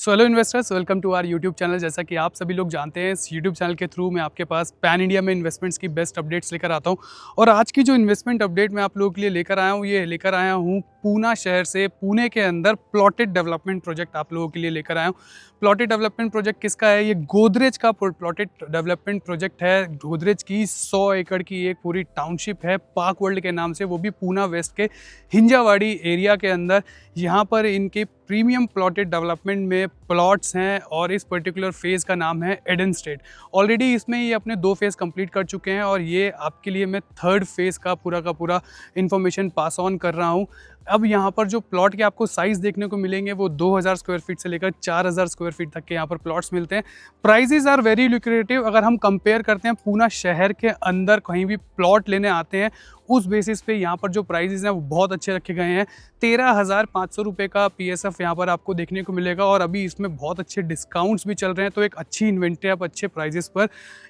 So hello investors, welcome to our YouTube channel. जैसा कि आप सभी लोग जानते हैं, इस यूट्यूब चैनल के थ्रू मैं आपके पास पैन इंडिया में इन्वेस्टमेंट्स की बेस्ट अपडेट्स लेकर आता हूं। और आज की जो इन्वेस्टमेंट अपडेट मैं आप लोगों के लिए लेकर आया हूं, ये लेकर आया हूं पूना शहर से। पुणे के अंदर प्लॉटेड डेवलपमेंट प्रोजेक्ट आप लोगों के लिए लेकर आया हूँ। प्लॉटेड डेवलपमेंट प्रोजेक्ट किसका है? ये गोदरेज का प्लॉटेड डेवलपमेंट प्रोजेक्ट है। गोदरेज की 100 एकड़ की एक पूरी टाउनशिप है, पार्क वर्ल्ड के नाम से, वो भी पूना वेस्ट के हिंजावाड़ी एरिया के अंदर। यहाँ पर इनके प्रीमियम प्लॉटेड डेवलपमेंट में प्लॉट्स हैं और इस पर्टिकुलर फेज़ का नाम है एडन स्टेट। ऑलरेडी इसमें ये अपने 2 फेज़ कंप्लीट कर चुके हैं और ये आपके लिए मैं 3rd फेज़ का पूरा इन्फॉर्मेशन पास ऑन कर रहा हूँ। अब यहाँ पर जो प्लॉट के आपको साइज़ देखने को मिलेंगे वो 2000 स्क्वायर फीट से लेकर 4000 स्क्वायर फीट तक के यहाँ पर प्लॉट्स मिलते हैं। Prices are very lucrative. अगर हम कंपेयर करते हैं पूना शहर के अंदर कहीं भी प्लॉट लेने आते हैं, उस बेसिस पे यहाँ पर जो प्राइजेज़ हैं वो बहुत अच्छे रखे गए हैं। 13,500 रुपये का PSF यहाँ पर आपको देखने को मिलेगा और अभी इसमें बहुत अच्छे डिस्काउंट्स भी चल रहे हैं। तो एक अच्छी इन्वेंट्री आप अच्छे प्राइजेस पर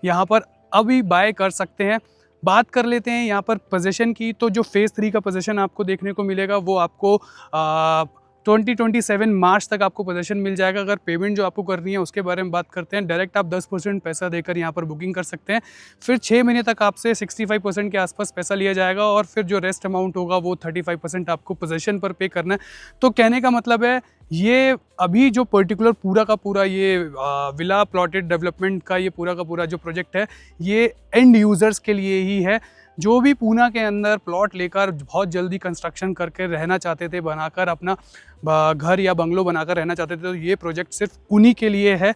यहाँ पर अभी बाय कर सकते हैं। बात कर लेते हैं यहाँ पर पोजीशन की। तो जो फेज़ 3 का पोजीशन आपको देखने को मिलेगा वो आपको 2027 मार्च तक आपको पोजीशन मिल जाएगा। अगर पेमेंट जो आपको करनी है उसके बारे में बात करते हैं, डायरेक्ट आप 10% पैसा देकर यहाँ पर बुकिंग कर सकते हैं। फिर 6 महीने तक आपसे 65% के आसपास पैसा लिया जाएगा और फिर जो रेस्ट अमाउंट होगा वो 35% आपको पोजीशन पर पे करना है। तो कहने का मतलब है, ये अभी जो पर्टिकुलर पूरा का पूरा ये विला प्लॉटेड डेवलपमेंट का ये पूरा का पूरा जो प्रोजेक्ट है, ये एंड यूज़र्स के लिए ही है। जो भी पूना के अंदर प्लॉट लेकर बहुत जल्दी कंस्ट्रक्शन करके रहना चाहते थे, बनाकर अपना घर या बंगलो बनाकर रहना चाहते थे, तो ये प्रोजेक्ट सिर्फ उन्हीं के लिए है।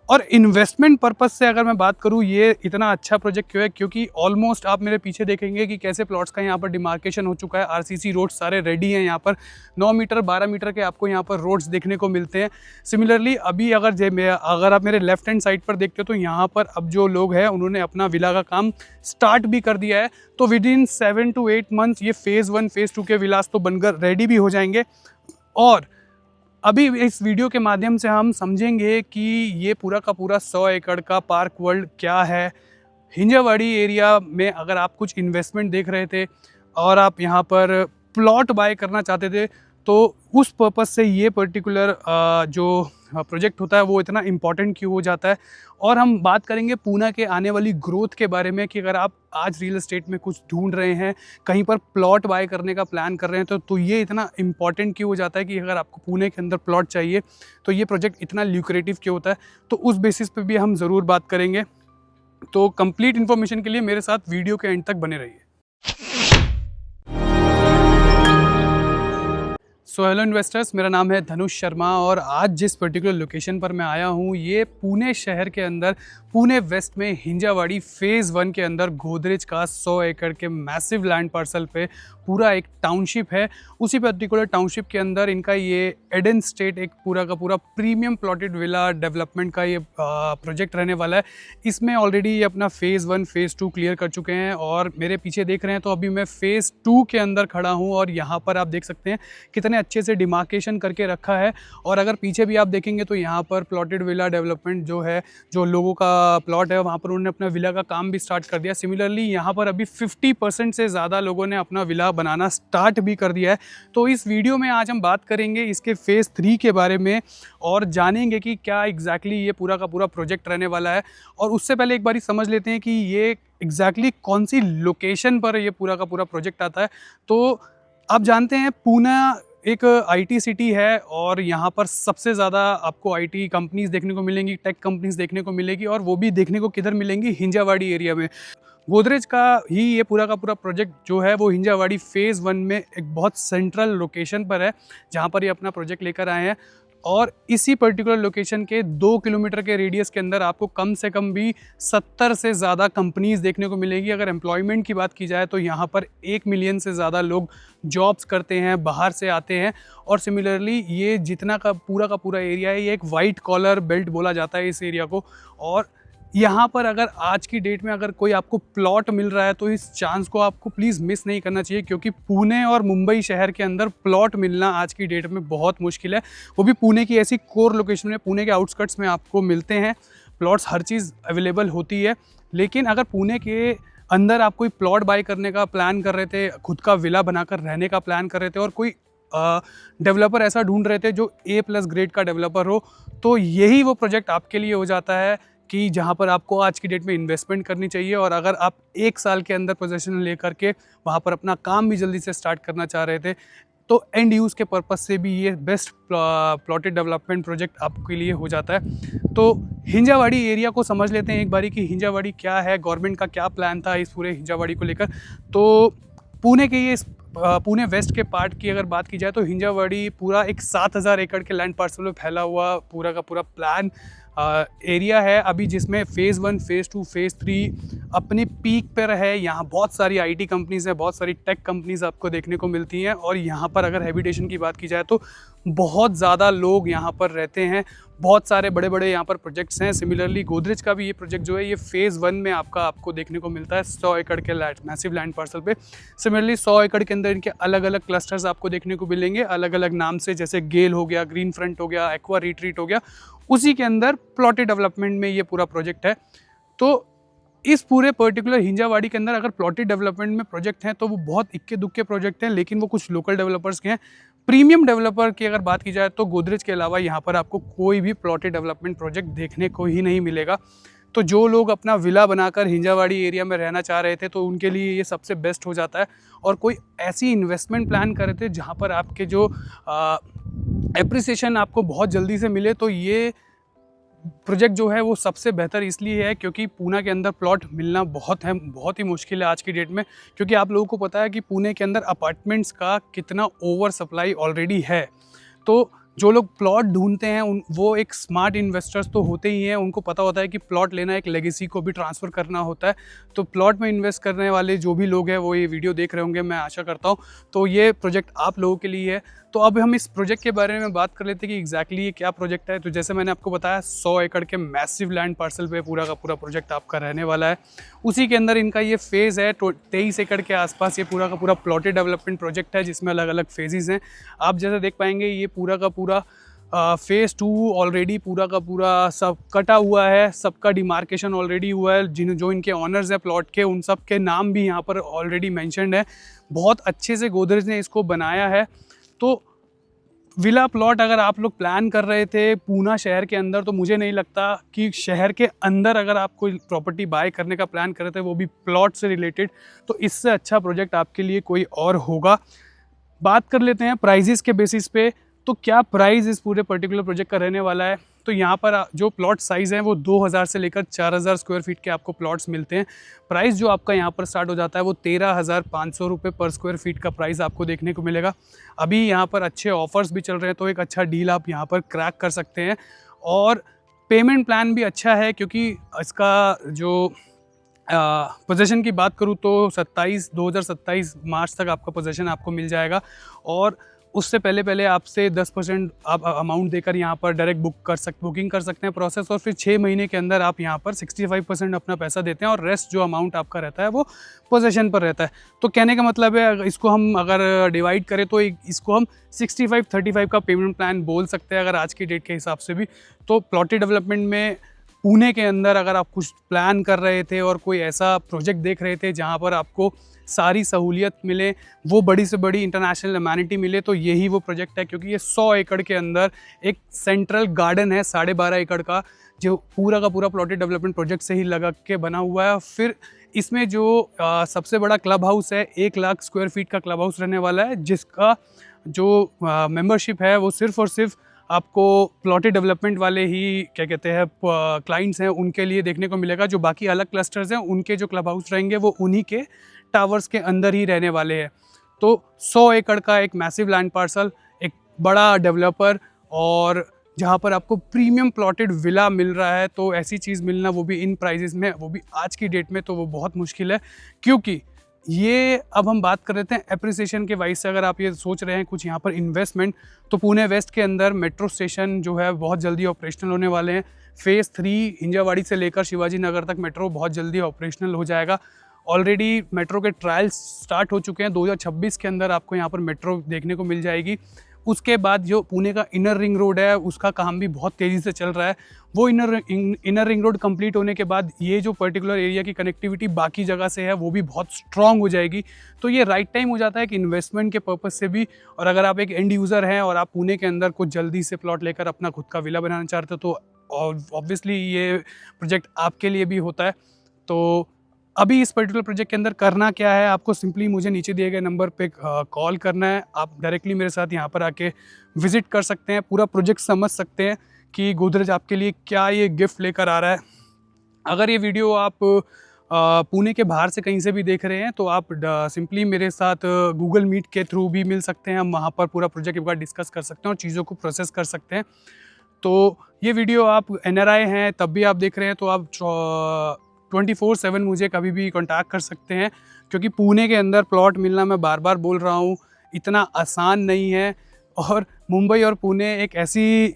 और इन्वेस्टमेंट पर्पस से अगर मैं बात करूँ, ये इतना अच्छा प्रोजेक्ट क्यों है? क्योंकि ऑलमोस्ट आप मेरे पीछे देखेंगे कि कैसे प्लॉट्स का यहाँ पर डिमार्केशन हो चुका है। RCC रोड सारे रेडी हैं। यहाँ पर 9 मीटर 12 मीटर के आपको यहाँ पर रोड्स देखने को मिलते हैं। सिमिलरली अभी अगर आप मेरे लेफ्ट हैंड साइड पर देखते हो तो यहाँ पर अब जो लोग हैं उन्होंने अपना विला का काम स्टार्ट भी कर दिया है। तो विद इन 7 to 8 मंथ्स ये फेज़ 1 फेज़ 2 के विलास तो बनकर रेडी भी हो जाएंगे। और अभी इस वीडियो के माध्यम से हम समझेंगे कि ये पूरा का पूरा 100 एकड़ का पार्क वर्ल्ड क्या है। हिंजावाड़ी एरिया में अगर आप कुछ इन्वेस्टमेंट देख रहे थे और आप यहाँ पर प्लॉट बाय करना चाहते थे, तो उस पर्पस से ये पर्टिकुलर जो प्रोजेक्ट होता है वो इतना इम्पॉर्टेंट क्यों हो जाता है। और हम बात करेंगे पूना के आने वाली ग्रोथ के बारे में कि अगर आप आज रियल एस्टेट में कुछ ढूंढ रहे हैं, कहीं पर प्लॉट बाय करने का प्लान कर रहे हैं, तो ये इतना इम्पॉर्टेंट क्यों हो जाता है कि अगर आपको पुणे के अंदर प्लॉट चाहिए तो ये प्रोजेक्ट इतना ल्यूक्रेटिव क्यों होता है। तो उस बेसिस पे भी हम ज़रूर बात करेंगे। तो कंप्लीट इन्फॉर्मेशन के लिए मेरे साथ वीडियो के एंड तक बने रहिए। सो हेलो इन्वेस्टर्स, मेरा नाम है धनुष शर्मा और आज जिस पर्टिकुलर लोकेशन पर मैं आया हूँ, ये पुणे शहर के अंदर पुणे वेस्ट में हिंजावाड़ी फेज़ 1 के अंदर गोदरेज का 100 एकड़ के मैसिव लैंड पार्सल पे पूरा एक टाउनशिप है। उसी पर्टिकुलर टाउनशिप के अंदर इनका ये एडन स्टेट एक पूरा का पूरा प्रीमियम प्लॉटेड विला डेवलपमेंट का ये प्रोजेक्ट रहने वाला है। इसमें ऑलरेडी ये अपना फेज़ 1 फेज़ 2 क्लियर कर चुके हैं और मेरे पीछे देख रहे हैं तो अभी मैं फेज़ 2 के अंदर खड़ा हूँ और यहाँ पर आप देख सकते हैं कितने अच्छे से डिमार्केशन करके रखा है। और अगर पीछे भी आप देखेंगे तो यहाँ पर प्लॉटेड विला डेवलपमेंट जो है, जो लोगों का प्लॉट है, वहाँ पर उन्होंने अपना विला का काम भी स्टार्ट कर दिया। सिमिलरली यहाँ पर अभी 50% से ज़्यादा लोगों ने अपना विला बनाना स्टार्ट भी कर दिया है। तो इस वीडियो में आज हम बात करेंगे इसके फेज़ 3 के बारे में और जानेंगे कि क्या एग्जैक्टली ये पूरा का पूरा प्रोजेक्ट रहने वाला है। और उससे पहले एक बारी समझ लेते हैं कि ये एग्जैक्टली कौन सी लोकेशन पर ये पूरा का पूरा प्रोजेक्ट आता है। तो आप जानते हैं पूना एक IT सिटी है और यहाँ पर सबसे ज़्यादा आपको IT कंपनीज़ देखने को मिलेंगी, टेक कंपनीज़ देखने को मिलेगी, और वो भी देखने को किधर मिलेंगी? हिंजावाड़ी एरिया में। गोदरेज का ही ये पूरा का पूरा प्रोजेक्ट जो है वो हिंजावाड़ी फेज़ 1 में एक बहुत सेंट्रल लोकेशन पर है, जहाँ पर ये अपना प्रोजेक्ट लेकर आए हैं। और इसी पर्टिकुलर लोकेशन के 2 किलोमीटर के रेडियस के अंदर आपको कम से कम भी 70 से ज़्यादा कंपनीज़ देखने को मिलेगी। अगर एम्प्लॉयमेंट की बात की जाए तो यहाँ पर 1 मिलियन से ज़्यादा लोग जॉब्स करते हैं, बाहर से आते हैं। और सिमिलरली ये जितना का पूरा एरिया है, ये एक वाइट कॉलर बेल्ट बोला जाता है इस एरिया को। और यहाँ पर अगर आज की डेट में अगर कोई आपको प्लॉट मिल रहा है तो इस चांस को आपको प्लीज़ मिस नहीं करना चाहिए, क्योंकि पुणे और मुंबई शहर के अंदर प्लॉट मिलना आज की डेट में बहुत मुश्किल है। वो भी पुणे की ऐसी कोर लोकेशन में, पुणे के आउटस्कर्ट्स में आपको मिलते हैं प्लॉट्स, हर चीज़ अवेलेबल होती है। लेकिन अगर पुणे के अंदर आप कोई प्लॉट बाय करने का प्लान कर रहे थे, खुद का विला बनाकर रहने का प्लान कर रहे थे और कोई डेवलपर ऐसा ढूंढ रहे थे जो A+ ग्रेड का डेवलपर हो, तो यही वो प्रोजेक्ट आपके लिए हो जाता है कि जहाँ पर आपको आज की डेट में इन्वेस्टमेंट करनी चाहिए। और अगर आप 1 साल के अंदर पोजीशन लेकर के वहाँ पर अपना काम भी जल्दी से स्टार्ट करना चाह रहे थे, तो एंड यूज़ के पर्पज़ से भी ये बेस्ट प्लॉटेड डेवलपमेंट प्रोजेक्ट आपके लिए हो जाता है। तो हिंजावाड़ी एरिया को समझ लेते हैं एक बारी कि हिंजावाड़ी क्या है, गवर्नमेंट का क्या प्लान था इस पूरे हिंजावाड़ी को लेकर। तो पुणे के ये पुणे वेस्ट के पार्ट की अगर बात की जाए तो हिंजावाड़ी पूरा एक 7,000 एकड़ के लैंड पार्सल में फैला हुआ पूरा का पूरा प्लान एरिया है अभी, जिसमें फ़ेज़ 1, फ़ेज़ 2, फ़ेज़ 3 अपनी पीक पर है। यहाँ बहुत सारी IT कंपनीज़ हैं, बहुत सारी टेक कंपनीज़ आपको देखने को मिलती हैं। और यहाँ पर अगर हैबिटेशन की बात की जाए तो बहुत ज़्यादा लोग यहाँ पर रहते हैं, बहुत सारे बड़े बड़े यहाँ पर प्रोजेक्ट्स हैं। सिमिलरली गोदरेज का भी ये प्रोजेक्ट जो है ये फ़ेज़ 1 में आपको देखने को मिलता है 100 एकड़ के मैसिव लैंड पार्सल पे। सिमिलरली 100 एकड़ के अंदर इनके अलग अलग क्लस्टर्स आपको देखने को मिलेंगे, अलग अलग नाम से, जैसे गेल हो गया, ग्रीन फ्रंट हो गया, एक्वा रिट्रीट हो गया। उसी के अंदर प्लॉटेड डेवलपमेंट में ये पूरा प्रोजेक्ट है। तो इस पूरे पर्टिकुलर हिंजावाड़ी के अंदर अगर प्लॉटेड डेवलपमेंट में प्रोजेक्ट हैं तो वो बहुत इक्के दुक्के प्रोजेक्ट हैं, लेकिन वो कुछ लोकल डेवलपर्स के हैं। प्रीमियम डेवलपर की अगर बात की जाए तो गोदरेज के अलावा यहाँ पर आपको कोई भी प्लॉटेड डेवलपमेंट प्रोजेक्ट देखने को ही नहीं मिलेगा। तो जो लोग अपना विला बनाकर हिंजावाड़ी एरिया में रहना चाह रहे थे तो उनके लिए ये सबसे बेस्ट हो जाता है। और कोई ऐसी इन्वेस्टमेंट प्लान कर रहे थे जहाँ पर आपके जो एप्रिसिएशन आपको बहुत जल्दी से मिले, तो ये प्रोजेक्ट जो है वो सबसे बेहतर इसलिए है क्योंकि पुणे के अंदर प्लॉट मिलना बहुत ही मुश्किल है आज की डेट में। क्योंकि आप लोगों को पता है कि पुणे के अंदर अपार्टमेंट्स का कितना ओवर सप्लाई ऑलरेडी है। तो जो लोग प्लॉट ढूंढते हैं वो एक स्मार्ट इन्वेस्टर्स तो होते ही हैं, उनको पता होता है कि प्लॉट लेना एक लेगेसी को भी ट्रांसफ़र करना होता है। तो प्लॉट में इन्वेस्ट करने वाले जो भी लोग हैं वो ये वीडियो देख रहे होंगे, मैं आशा करता हूँ। तो ये प्रोजेक्ट आप लोगों के लिए है। तो अब हम इस प्रोजेक्ट के बारे में बात कर लेते हैं कि एग्जैक्टली ये क्या प्रोजेक्ट है। तो जैसे मैंने आपको बताया 100 एकड़ के मैसिव लैंड पार्सल पे पूरा का पूरा प्रोजेक्ट आपका रहने वाला है। उसी के अंदर इनका ये फेज़ है, 23 एकड़ के आसपास ये पूरा का पूरा प्लॉटेड डेवलपमेंट प्रोजेक्ट है, जिसमें अलग अलग फेजेज़ हैं। आप जैसे देख पाएंगे ये पूरा का पूरा फ़ेज़ 2 ऑलरेडी पूरा का पूरा सब कटा हुआ है, सबका डिमार्केशन ऑलरेडी हुआ है। जो इनके ऑनर्स हैं प्लॉट के, उन सब के नाम भी यहाँ पर ऑलरेडी मेंशन्ड है। बहुत अच्छे से गोदरेज ने इसको बनाया है। तो विला प्लॉट अगर आप लोग प्लान कर रहे थे पूना शहर के अंदर, तो मुझे नहीं लगता कि शहर के अंदर अगर आप कोई प्रॉपर्टी बाय करने का प्लान कर रहे थे, वो भी प्लॉट से रिलेटेड, तो इससे अच्छा प्रोजेक्ट आपके लिए कोई और होगा। बात कर लेते हैं प्राइजेस के बेसिस पे। तो क्या प्राइस इस पूरे पर्टिकुलर प्रोजेक्ट का रहने वाला है। तो यहाँ पर जो प्लॉट साइज़ हैं वो 2000 से लेकर 4000 स्क्वायर फीट के आपको प्लॉट्स मिलते हैं। प्राइस जो आपका यहाँ पर स्टार्ट हो जाता है वो 13,500 रुपये पर स्क्वायर फीट का प्राइस आपको देखने को मिलेगा। अभी यहाँ पर अच्छे ऑफर्स भी चल रहे हैं, तो एक अच्छा डील आप यहाँ पर क्रैक कर सकते हैं। और पेमेंट प्लान भी अच्छा है, क्योंकि इसका जो पोजीशन की बात करूँ तो 2027 मार्च तक आपका पोजीशन आपको मिल जाएगा। और उससे पहले आपसे 10% आप अमाउंट देकर यहाँ पर डायरेक्ट बुकिंग कर सकते हैं प्रोसेस। और फिर 6 महीने के अंदर आप यहाँ पर 65% अपना पैसा देते हैं और रेस्ट जो अमाउंट आपका रहता है वो पोजीशन पर रहता है। तो कहने का मतलब है, इसको हम अगर डिवाइड करें तो इसको हम 65-35 का पेमेंट प्लान बोल सकते हैं अगर आज की डेट के हिसाब से भी। तो प्लॉटेड डेवलपमेंट में पुणे के अंदर अगर आप कुछ प्लान कर रहे थे और कोई ऐसा प्रोजेक्ट देख रहे थे जहाँ पर आपको सारी सहूलियत मिले, वो बड़ी से बड़ी इंटरनेशनल अमेनिटी मिले, तो यही वो प्रोजेक्ट है। क्योंकि ये 100 एकड़ के अंदर एक सेंट्रल गार्डन है 12.5 एकड़ का, जो पूरा का पूरा प्लॉटेड डेवलपमेंट प्रोजेक्ट से ही लगा के बना हुआ है। फिर इसमें जो सबसे बड़ा क्लब हाउस है, 1 लाख स्क्वायर फीट का क्लब हाउस रहने वाला है, जिसका जो मेंबरशिप है वो सिर्फ़ और सिर्फ आपको प्लॉटेड डेवलपमेंट वाले ही क्या कहते हैं क्लाइंट्स हैं उनके लिए देखने को मिलेगा। जो बाकी अलग क्लस्टर्स हैं उनके जो क्लब हाउस रहेंगे वो उन्हीं के टावर्स के अंदर ही रहने वाले हैं। तो 100 एकड़ का एक मैसिव लैंड पार्सल, एक बड़ा डेवलपर, और जहाँ पर आपको प्रीमियम प्लॉटेड विला मिल रहा है, तो ऐसी चीज़ मिलना वो भी इन प्राइजेस में, वो भी आज की डेट में, तो वो बहुत मुश्किल है। क्योंकि ये अब हम बात कर रहे थे एप्रिसिएशन के वाइज से। अगर आप ये सोच रहे हैं कुछ यहाँ पर इन्वेस्टमेंट, तो पुणे वेस्ट के अंदर मेट्रो स्टेशन जो है बहुत जल्दी ऑपरेशनल होने वाले हैं। फ़ेज़ 3 हिंजावाड़ी से लेकर शिवाजी नगर तक मेट्रो बहुत जल्दी ऑपरेशनल हो जाएगा। ऑलरेडी मेट्रो के ट्रायल्स स्टार्ट हो चुके हैं, 2026 के अंदर आपको यहाँ पर मेट्रो देखने को मिल जाएगी। उसके बाद जो पुणे का इनर रिंग रोड है उसका काम भी बहुत तेज़ी से चल रहा है। वो इनर रिंग रोड कंप्लीट होने के बाद ये जो पर्टिकुलर एरिया की कनेक्टिविटी बाकी जगह से है वो भी बहुत स्ट्रांग हो जाएगी। तो ये राइट टाइम हो जाता है कि इन्वेस्टमेंट के पर्पज़ से भी, और अगर आप एक एंड यूज़र हैं और आप पुणे के अंदर कुछ जल्दी से प्लॉट लेकर अपना खुद का विला बनाना चाहते हो तो ऑब्वियसली ये प्रोजेक्ट आपके लिए भी होता है। तो अभी इस पर्टिकुलर प्रोजेक्ट के अंदर करना क्या है, आपको सिंपली मुझे नीचे दिए गए नंबर पे कॉल करना है। आप डायरेक्टली मेरे साथ यहाँ पर आके विजिट कर सकते हैं, पूरा प्रोजेक्ट समझ सकते हैं कि गोदरेज आपके लिए क्या ये गिफ्ट लेकर आ रहा है। अगर ये वीडियो आप पुणे के बाहर से कहीं से भी देख रहे हैं तो आप सिंपली मेरे साथ गूगल मीट के थ्रू भी मिल सकते हैं। हम वहाँ पर पूरा प्रोजेक्ट के बाद डिस्कस कर सकते हैं और चीज़ों को प्रोसेस कर सकते हैं। तो ये वीडियो आप NRI हैं तब भी आप देख रहे हैं तो आप 24/7 मुझे कभी भी कांटेक्ट कर सकते हैं, क्योंकि पुणे के अंदर प्लॉट मिलना, मैं बार बार बोल रहा हूँ, इतना आसान नहीं है। और मुंबई और पुणे एक ऐसी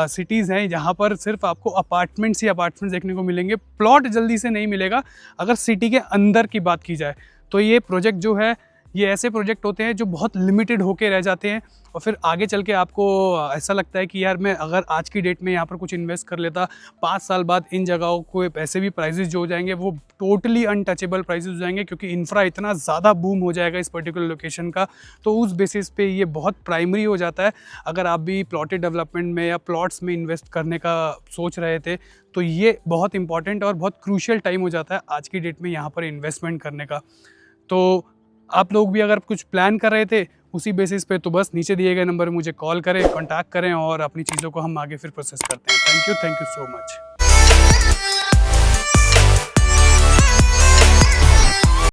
सिटीज़ हैं जहाँ पर सिर्फ आपको अपार्टमेंट्स ही अपार्टमेंट्स देखने को मिलेंगे, प्लॉट जल्दी से नहीं मिलेगा। अगर सिटी के अंदर की बात की जाए तो ये प्रोजेक्ट जो है, ये ऐसे प्रोजेक्ट होते हैं जो बहुत लिमिटेड होके रह जाते हैं और फिर आगे चल के आपको ऐसा लगता है कि यार मैं अगर आज की डेट में यहाँ पर कुछ इन्वेस्ट कर लेता, 5 साल बाद इन जगहों को ऐसे भी प्राइजेस जो हो जाएंगे वो टोटली अनटचेबल प्राइजेस हो जाएंगे, क्योंकि इंफ्रा इतना ज़्यादा बूम हो जाएगा इस पर्टिकुलर लोकेशन का। तो उस बेसिस पे ये बहुत प्राइमरी हो जाता है। अगर आप भी प्लॉटेड डेवलपमेंट में या प्लॉट्स में इन्वेस्ट करने का सोच रहे थे तो ये बहुत इंपॉर्टेंट और बहुत क्रूशियल टाइम हो जाता है आज की डेट में यहाँ पर इन्वेस्टमेंट करने का। तो आप लोग भी अगर कुछ प्लान कर रहे थे उसी बेसिस पे तो बस नीचे दिए गए नंबर पर मुझे कॉल करें, कांटेक्ट करें और अपनी चीज़ों को हम आगे फिर प्रोसेस करते हैं। Thank you so much.